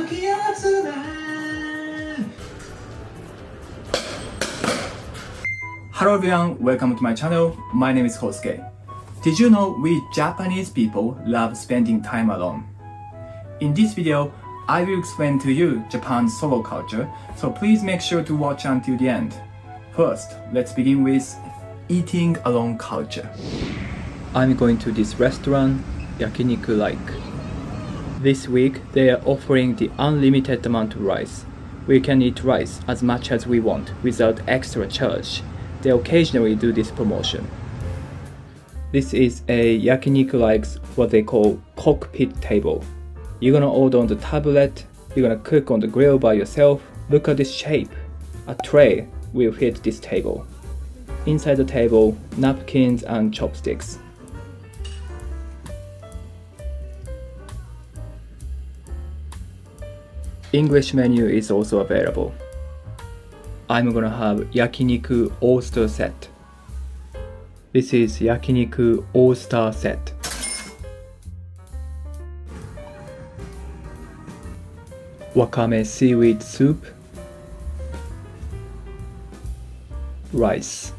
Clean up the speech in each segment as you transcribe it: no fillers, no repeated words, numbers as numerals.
きやつね Hello everyone, welcome to my channel. My name is Kosuke. Did you know we Japanese people love spending time alone? In this video, I will explain to you Japan's solo culture, so please make sure to watch until the end. First, let's begin with eating alone culture. I'm going to this restaurant, Yakiniku Like. This week, they are offering the unlimited amount of rice. We can eat rice as much as we want without extra charge. They occasionally do this promotion. This is a Yakiniku Like's what they call cockpit table. You're gonna order on the tablet, you're gonna cook on the grill by yourself. Look at this shape. A tray will fit this table. Inside the table, napkins and chopsticks. English menu is also available. I'm gonna have Yakiniku All-Star set. This is Yakiniku All-Star set. Wakame seaweed soup. Rice.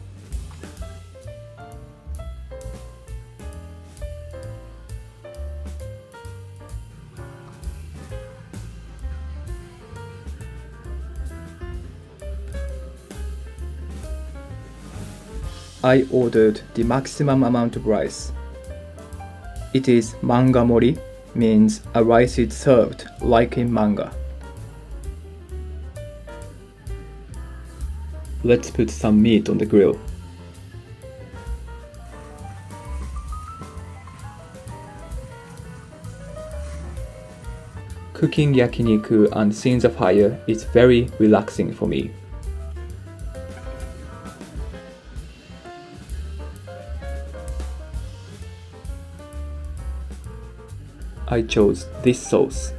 I ordered the maximum amount of rice. It is manga mori, means a rice is served like in manga. Let's put some meat on the grill. Cooking yakiniku and seeing the fire is very relaxing for me. I chose this sauce.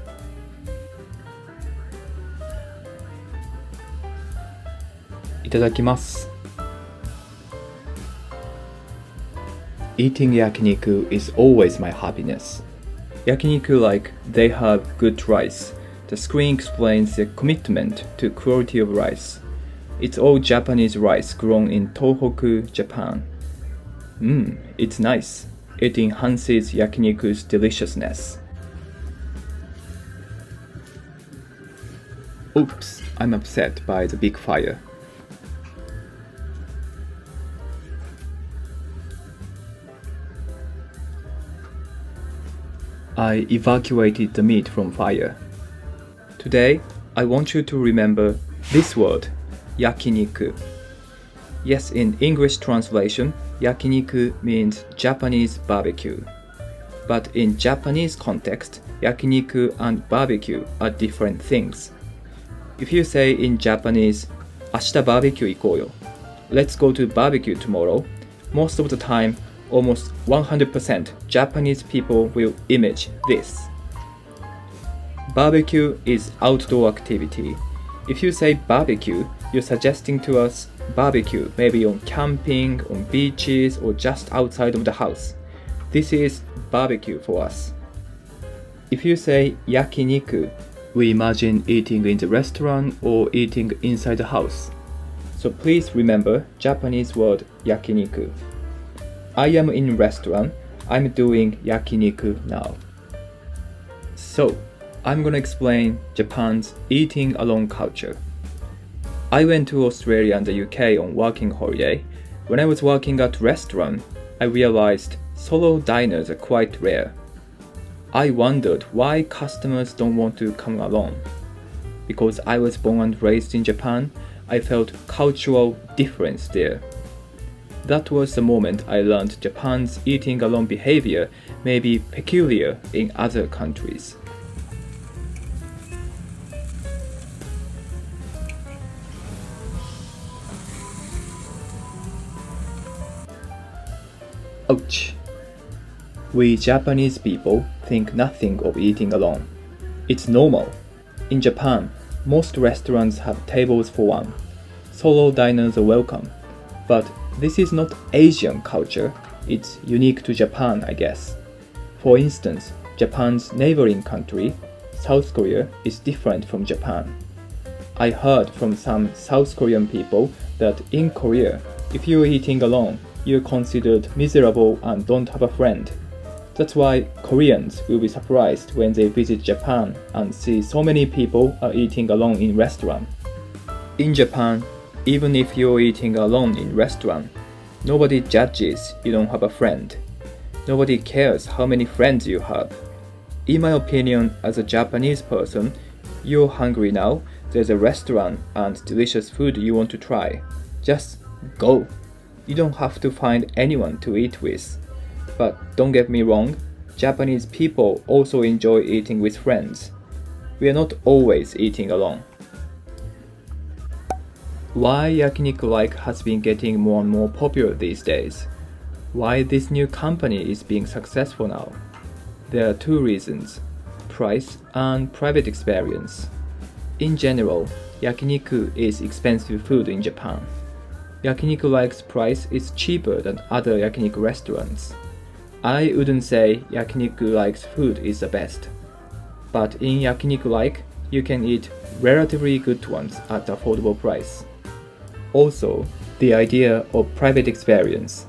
Itadakimasu. Eating yakiniku is always my happiness. Yakiniku Like, they have good rice. The screen explains their commitment to quality of rice. It's all Japanese rice grown in Tohoku, Japan. It's nice. It enhances yakiniku's deliciousness. Oops, I'm upset by the big fire. I evacuated the meat from fire. Today, I want you to remember this word, yakiniku. Yes, in English translation, yakiniku means Japanese barbecue. But in Japanese context, yakiniku and barbecue are different things. If you say in Japanese, 明日 barbecue 行こうよ, let's go to barbecue tomorrow, most of the time, almost 100% Japanese people will image this. Barbecue is outdoor activity. If you say barbecue, you're suggesting to us barbecue maybe on camping, on beaches, or just outside of the house. This is barbecue for us. If you say yakiniku, we imagine eating in the restaurant or eating inside the house. So please remember Japanese word yakiniku. I am in restaurant. I'm doing yakiniku now. So, I'm gonna explain Japan's eating alone culture. I went to Australia and the UK on working holiday. When I was working at restaurant, I realized solo diners are quite rare. I wondered why customers don't want to come alone. Because I was born and raised in Japan, I felt cultural difference there. That was the moment I learned Japan's eating alone behavior may be peculiar in other countries. Ouch! We Japanese people think nothing of eating alone. It's normal. In Japan, most restaurants have tables for one. Solo diners are welcome. But this is not Asian culture. It's unique to Japan, I guess. For instance, Japan's neighboring country, South Korea is different from Japan. I heard from some South Korean people that in Korea, if you're eating alone, you're considered miserable and don't have a friend. That's why Koreans will be surprised when they visit Japan and see so many people are eating alone in restaurant. In Japan, even if you're eating alone in restaurant, nobody judges you don't have a friend. Nobody cares how many friends you have. In my opinion, as a Japanese person, you're hungry now, there's a restaurant and delicious food you want to try. Just go. You don't have to find anyone to eat with. But don't get me wrong, Japanese people also enjoy eating with friends. We are not always eating alone. Why Yakiniku Like has been getting more and more popular these days? Why this new company is being successful now? There are two reasons: price and private experience. In general, yakiniku is expensive food in Japan. Yakiniku Like's price is cheaper than other yakiniku restaurants. I wouldn't say Yakiniku Like's food is the best, but in Yakiniku Like, you can eat relatively good ones at affordable price. Also, the idea of private experience.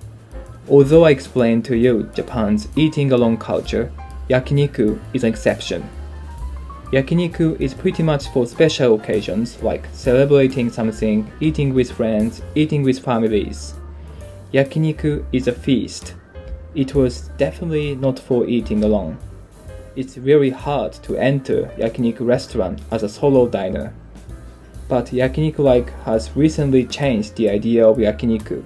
Although I explained to you Japan's eating alone culture, yakiniku is an exception. Yakiniku is pretty much for special occasions like celebrating something, eating with friends, eating with families. Yakiniku is a feast. It was definitely not for eating alone. It's very hard to enter yakiniku restaurant as a solo diner. But Yakiniku Like has recently changed the idea of yakiniku.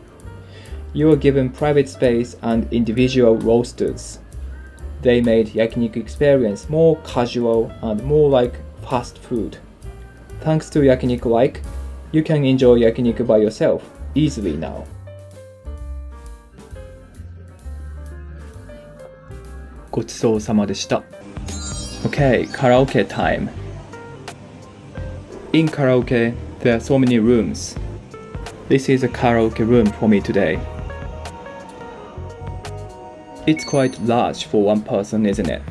You are given private space and individual roasters. They made yakiniku experience more casual and more like fast food. Thanks to Yakiniku Like, you can enjoy yakiniku by yourself easily now. Gochisou-sama deshita. Okay, karaoke time. In karaoke, there are so many rooms. This is a karaoke room for me today. It's quite large for one person, isn't it?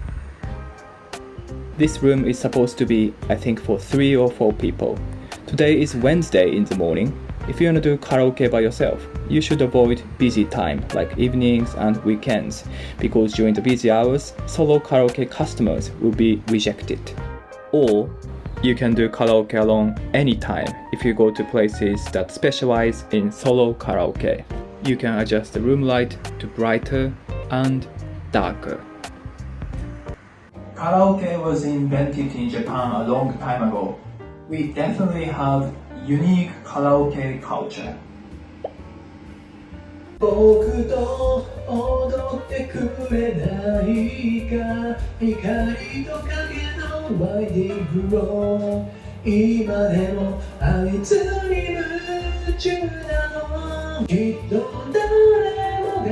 This room is supposed to be, I think, for 3 or 4 people. Today is Wednesday in the morning. If you want to do karaoke by yourself, you should avoid busy time like evenings and weekends, because during the busy hours, solo karaoke customers will be rejected. Or you can do karaoke alone anytime if you go to places that specialize in solo karaoke. You can adjust the room light to brighter and darker. Karaoke was invented in Japan a long time ago. We definitely have unique karaoke culture. 僕と踊ってくれないか光と影のワイディングを今でもあいつに夢中なのきっと誰もが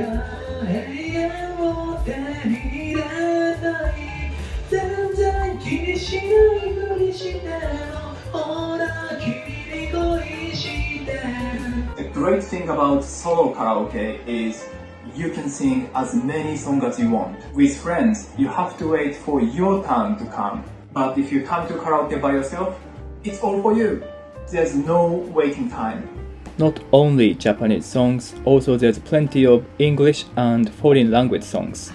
永遠を手に入れたい全然気にしないふりしてもほら君に恋してる The great thing about solo karaoke is you can sing as many songs as you want. With friends, you have to wait for your turn to come. But if you come to karaoke by yourself, it's all for you. There's no waiting time. Not only Japanese songs, also there's plenty of English and foreign language songs.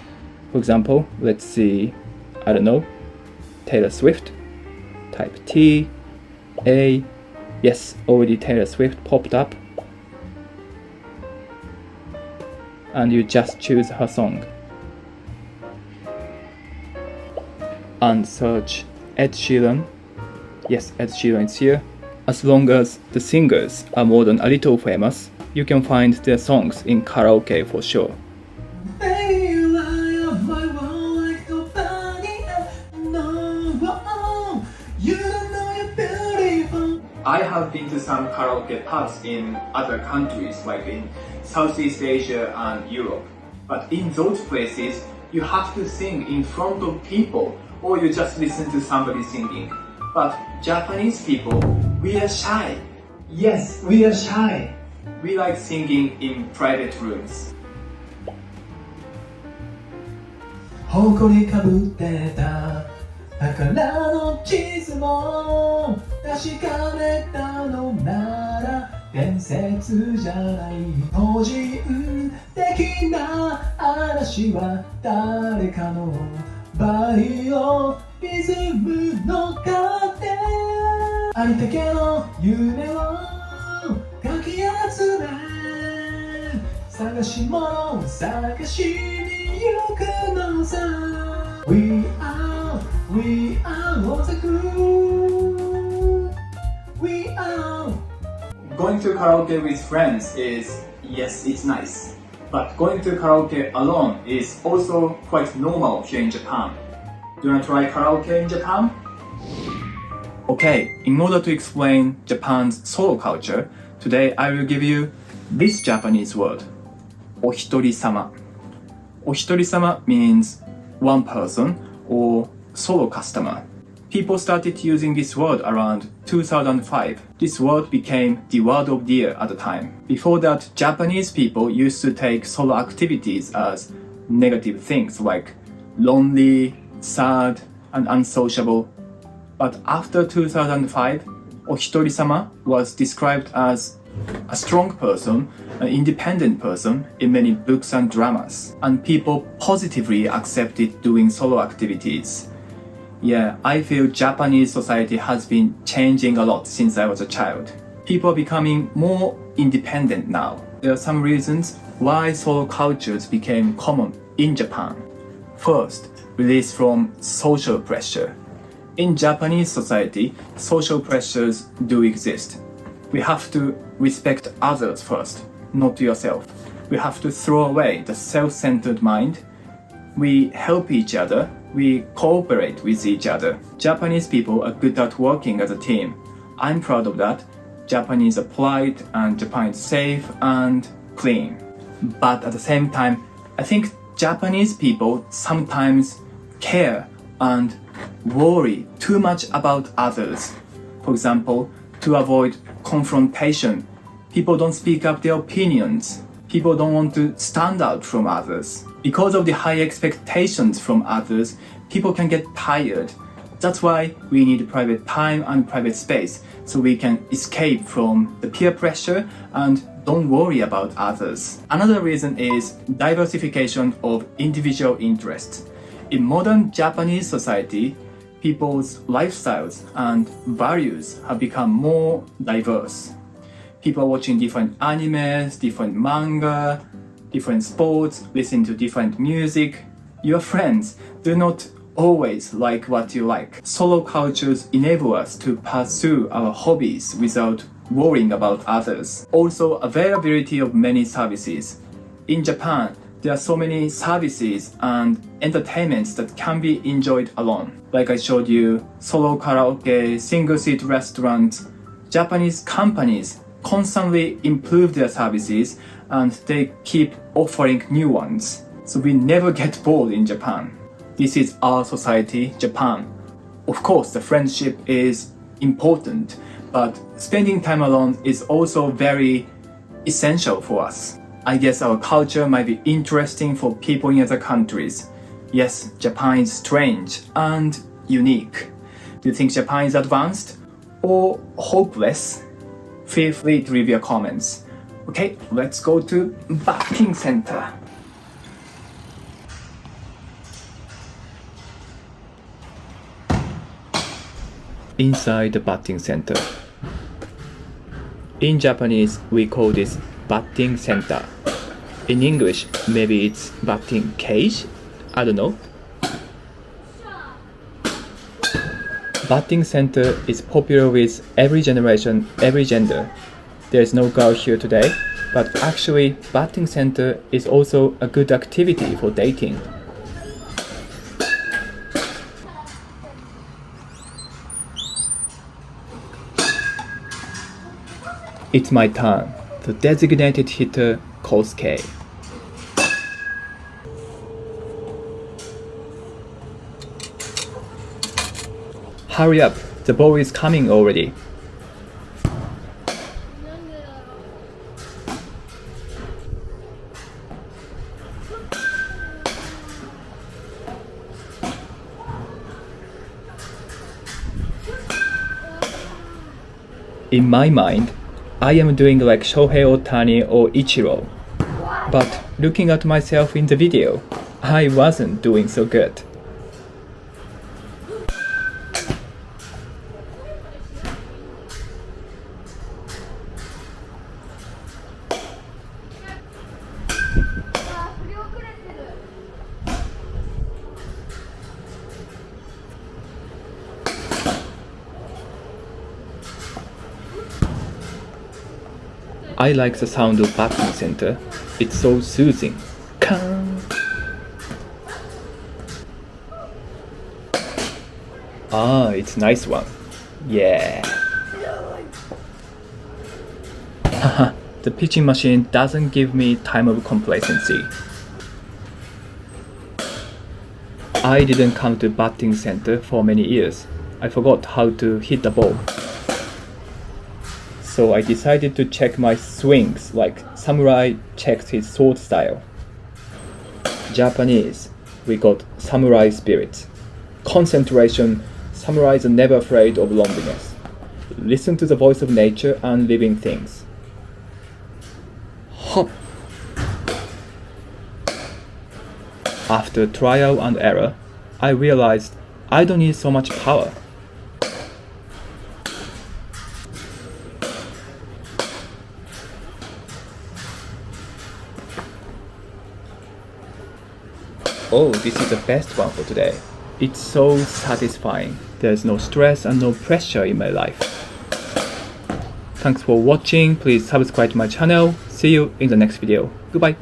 For example, let's see, I don't know, Taylor Swift, type T, A, yes, already Taylor Swift popped up. And you just choose her song. And search Ed Sheeran. Yes, Ed Sheeran is here. As long as the singers are more than a little famous, you can find their songs in karaoke for sure. I have been to some karaoke pubs in other countries like in Southeast Asia and Europe. But in those places, you have to sing in front of people or you just listen to somebody singing. But Japanese people, we are shy. Yes, we are shy. We like singing in private rooms. 誇りかぶってた宝の地図も確かめたのなら伝説じゃない個人的な嵐は誰かのバイオリズムの糧ありったけの夢をかき集め探し物を探しに行くのさ We are all the crew We are Going to karaoke with friends is, yes, it's nice. But going to karaoke alone is also quite normal here in Japan. Do you want to try karaoke in Japan? Okay, in order to explain Japan's solo culture, today I will give you this Japanese word, Ohitorisama. Ohitorisama means one person or solo customer. People started using this word around 2005. This word became the word of the year at the time. Before that, Japanese people used to take solo activities as negative things like lonely, sad, and unsociable. But after 2005, Ohitorisama was described as a strong person, an independent person in many books and dramas, and people positively accepted doing solo activities. Yeah, I feel Japanese society has been changing a lot since I was a child. People are becoming more independent now. There are some reasons why solo cultures became common in Japan. First, release from social pressure. In Japanese society, social pressures do exist. We have to respect others first, not yourself. We have to throw away the self-centered mind. We help each other. We cooperate with each other. Japanese people are good at working as a team. I'm proud of that. Japanese are polite and Japan is safe and clean. But at the same time, I think Japanese people sometimes care and worry too much about others. For example, to avoid confrontation, people don't speak up their opinions. People don't want to stand out from others. Because of the high expectations from others, people can get tired. That's why we need private time and private space so we can escape from the peer pressure and don't worry about others. Another reason is diversification of individual interests. In modern Japanese society, people's lifestyles and values have become more diverse. People are watching different animes, different manga, different sports, listen to different music. Your friends do not always like what you like. Solo cultures enable us to pursue our hobbies without worrying about others. Also, availability of many services. In Japan, there are so many services and entertainments that can be enjoyed alone. Like I showed you, solo karaoke, single-seat restaurants. Japanese companies constantly improve their services and they keep offering new ones. So we never get bored in Japan. This is our society, Japan. Of course, the friendship is important, but spending time alone is also very essential for us. I guess our culture might be interesting for people in other countries. Yes, Japan is strange and unique. Do you think Japan is advanced or hopeless? Feel free to leave your comments. Okay, let's go to Batting Center. Inside the batting center. In Japanese, we call this batting center. In English, maybe it's batting cage? I don't know. Batting center is popular with every generation, every gender. There's no girl here today, but actually batting center is also a good activity for dating. It's my turn. The designated hitter, Kosuke. Hurry up, the ball is coming already. In my mind, I am doing like Shohei Ohtani or Ichiro. But looking at myself in the video, I wasn't doing so good. I like the sound of batting center. It's so soothing. Ah, it's a nice one. Yeah. Haha, the pitching machine doesn't give me time of complacency. I didn't come to batting center for many years. I forgot how to hit the ball. So I decided to check my swings like samurai checks his sword style. Japanese, we got samurai spirit. Concentration, samurais are never afraid of loneliness. Listen to the voice of nature and living things. Hop! After trial and error, I realized I don't need so much power. Oh, this is the best one for today. It's so satisfying. There's no stress and no pressure in my life. Thanks for watching. Please subscribe to my channel. See you in the next video. Goodbye.